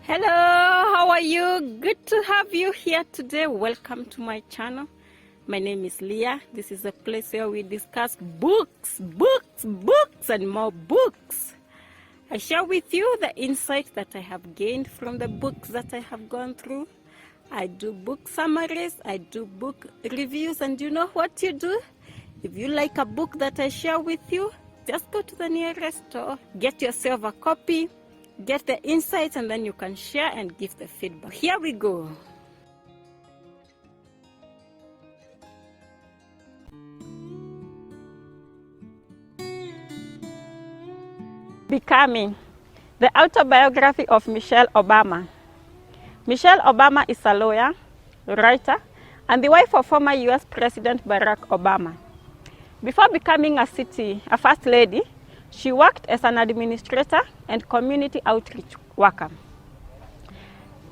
Hello, how are you? Good to have you here today. Welcome to my channel. My name is Leah. This is a place where we discuss books, and more books. I share with you the insights that I have gained from the books that I have gone through. I do book summaries, I do book reviews, and you know what you do? If you like a book that I share with you, just go to the nearest store, get yourself a copy, get the insights, and then you can share and give the feedback. Here we go. Becoming, the autobiography of Michelle Obama. Michelle Obama is a lawyer, writer, and the wife of former US President Barack Obama. Before becoming a first lady, she worked as an administrator and community outreach worker.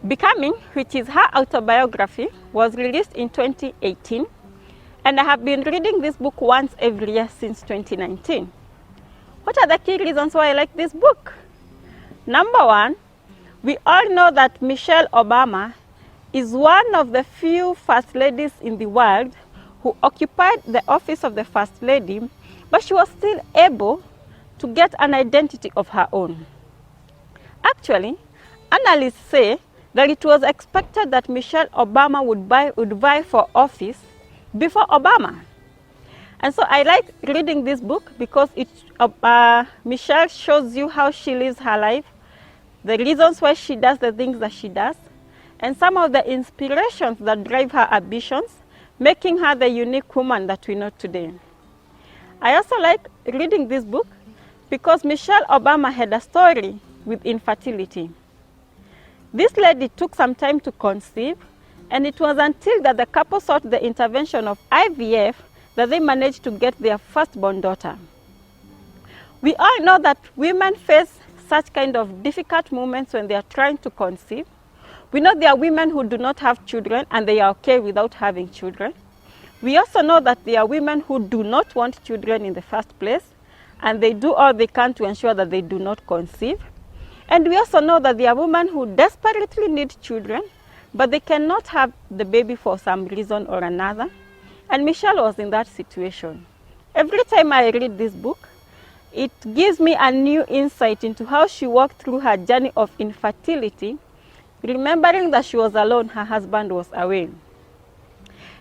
Becoming, which is her autobiography, was released in 2018, and I have been reading this book once every year since 2019. What are the key reasons why I like this book? Number one, we all know that Michelle Obama is one of the few first ladies in the world who occupied the office of the first lady, but she was still able to get an identity of her own. Actually, analysts say that it was expected that Michelle Obama would vie for office before Obama. And so I like reading this book because Michelle shows you how she lives her life, the reasons why she does the things that she does, and some of the inspirations that drive her ambitions, making her the unique woman that we know today. I also like reading this book because Michelle Obama had a story with infertility. This lady took some time to conceive, and it was until that the couple sought the intervention of IVF that they managed to get their firstborn daughter. We all know that women face such kind of difficult moments when they are trying to conceive. We know there are women who do not have children and they are okay without having children. We also know that there are women who do not want children in the first place, and they do all they can to ensure that they do not conceive. And we also know that there are women who desperately need children, but they cannot have the baby for some reason or another. And Michelle was in that situation. Every time I read this book, it gives me a new insight into how she walked through her journey of infertility, remembering that she was alone, her husband was away.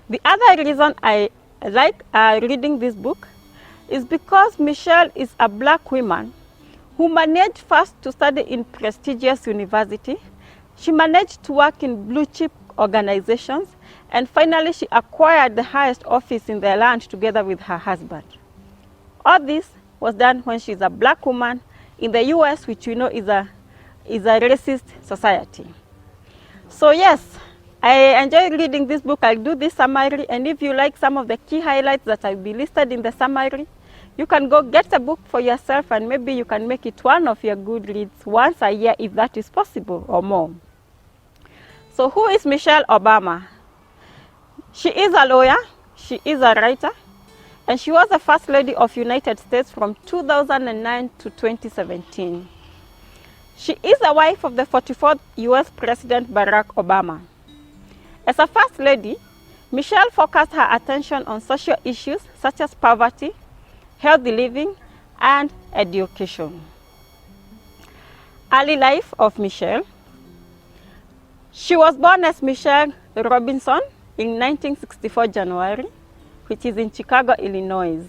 The other reason I like reading this book is because Michelle is a black woman who managed first to study in prestigious university. She managed to work in blue chip organizations, and finally she acquired the highest office in the land together with her husband. All this was done when she's a black woman in the US, which we know is a racist society. So yes, I enjoy reading this book. I'll do this summary, and if you like some of the key highlights that will be listed in the summary, you can go get a book for yourself, and maybe you can make it one of your good reads once a year if that is possible or more. So who is Michelle Obama? She is a lawyer, she is a writer, and she was the First Lady of United States from 2009 to 2017. She is the wife of the 44th US President Barack Obama. As a First Lady, Michelle focused her attention on social issues such as poverty, healthy living, and education. Early life of Michelle. She was born as Michelle Robinson in 1964 January, which is in Chicago, Illinois.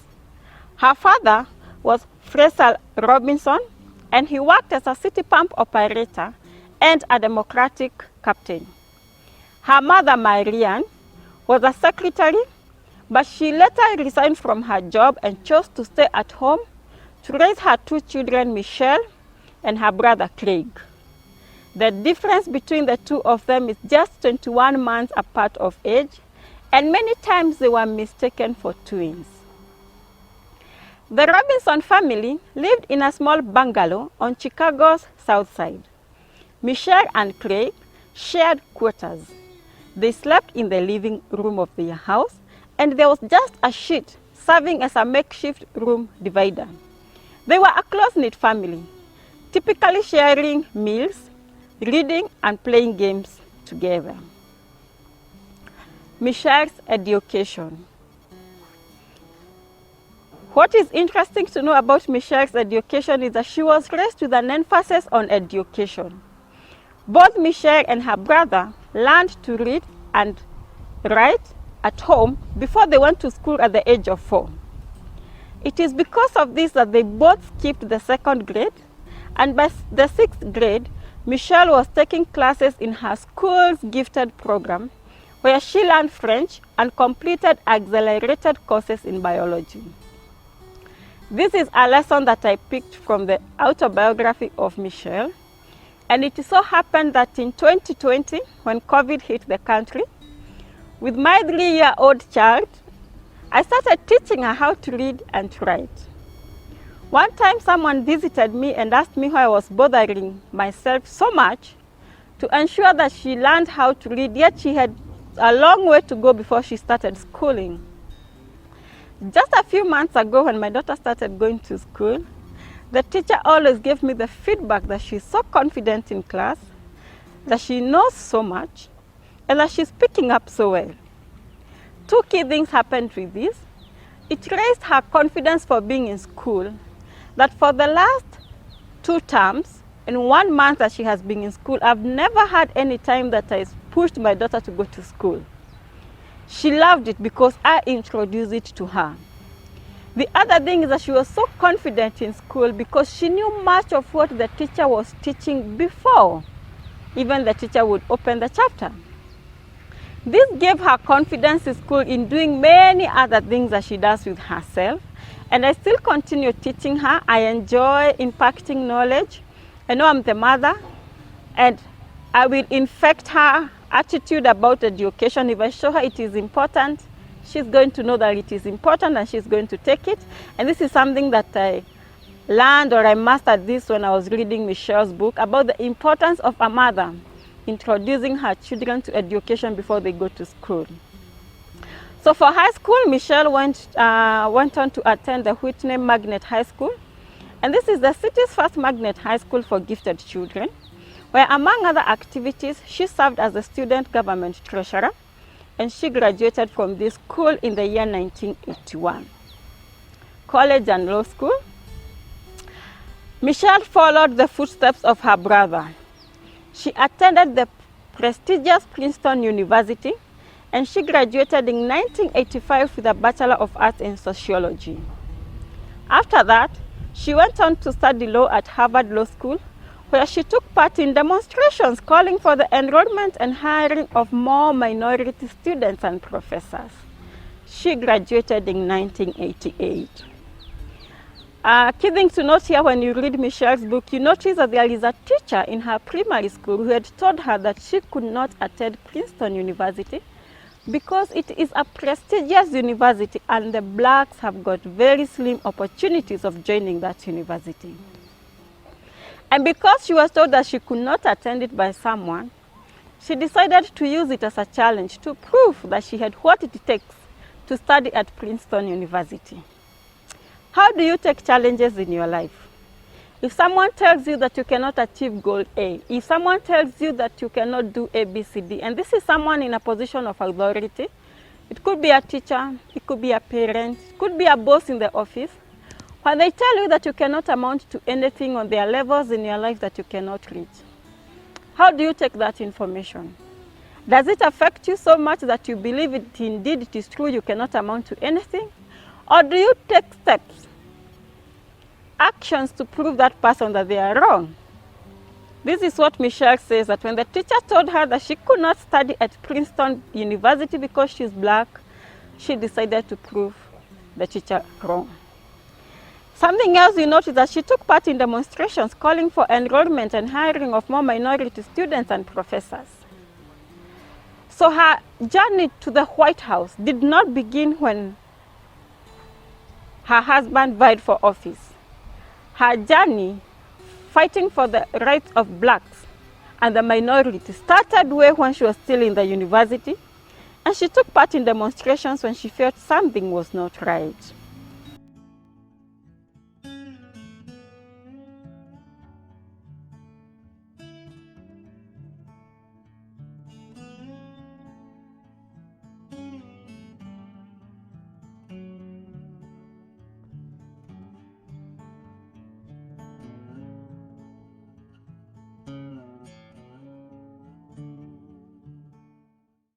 Her father was Fraser Robinson, and he worked as a city pump operator and a Democratic captain. Her mother, Marianne, was a secretary, but she later resigned from her job and chose to stay at home to raise her two children, Michelle and her brother, Craig. The difference between the two of them is just 21 months apart of age, and many times they were mistaken for twins. The Robinson family lived in a small bungalow on Chicago's south side. Michelle and Craig shared quarters. They slept in the living room of their house, and there was just a sheet serving as a makeshift room divider. They were a close-knit family, typically sharing meals, reading and playing games together. Michelle's education. What is interesting to know about Michelle's education is that she was raised with an emphasis on education. Both Michelle and her brother learned to read and write at home before they went to school at the age of 4. It is because of this that they both skipped the 2nd grade, and by the 6th grade, Michelle was taking classes in her school's gifted program, where she learned French and completed accelerated courses in biology. This is a lesson that I picked from the autobiography of Michelle, and it so happened that in 2020, when COVID hit the country, with my 3-year-old child, I started teaching her how to read and write. One time someone visited me and asked me why I was bothering myself so much to ensure that she learned how to read, yet she had a long way to go before she started schooling. Just a few months ago, when my daughter started going to school, the teacher always gave me the feedback that she's so confident in class, that she knows so much, and that she's picking up so well. 2 key things happened with this. It raised her confidence for being in school, that for the last 2 terms, in 1 month that she has been in school, I've never had any time that I pushed my daughter to go to school. She loved it because I introduced it to her. The other thing is that she was so confident in school because she knew much of what the teacher was teaching before even the teacher would open the chapter. This gave her confidence in school in doing many other things that she does with herself. And I still continue teaching her. I enjoy impacting knowledge. I know I'm the mother, and I will infect her attitude about education. If I show her it is important, she's going to know that it is important and she's going to take it. And this is something that I learned, or I mastered this when I was reading Michelle's book about the importance of a mother introducing her children to education before they go to school. So for high school, Michelle went on to attend the Whitney Magnet High School. And this is the city's first magnet high school for gifted children, where among other activities, she served as a student government treasurer, and she graduated from this school in the year 1981. College and law school. Michelle followed the footsteps of her brother. She attended the prestigious Princeton University, and she graduated in 1985 with a Bachelor of Arts in Sociology. After that, she went on to study law at Harvard Law School, where she took part in demonstrations calling for the enrollment and hiring of more minority students and professors. She graduated in 1988. Key thing to note here when you read Michelle's book, you notice that there is a teacher in her primary school who had told her that she could not attend Princeton University because it is a prestigious university and the blacks have got very slim opportunities of joining that university. And because she was told that she could not attend it by someone, she decided to use it as a challenge to prove that she had what it takes to study at Princeton University. How do you take challenges in your life? If someone tells you that you cannot achieve goal A, if someone tells you that you cannot do A, B, C, D, and this is someone in a position of authority, it could be a teacher, it could be a parent, it could be a boss in the office, when they tell you that you cannot amount to anything on their levels in your life that you cannot reach, how do you take that information? Does it affect you so much that you believe it indeed it is true you cannot amount to anything? Or do you take steps, actions to prove that person that they are wrong? This is what Michelle says, that when the teacher told her that she could not study at Princeton University because she's black, she decided to prove the teacher wrong. Something else you notice that she took part in demonstrations calling for enrollment and hiring of more minority students and professors. So her journey to the White House did not begin when her husband vied for office. Her journey fighting for the rights of blacks and the minority started way when she was still in the university, and she took part in demonstrations when she felt something was not right.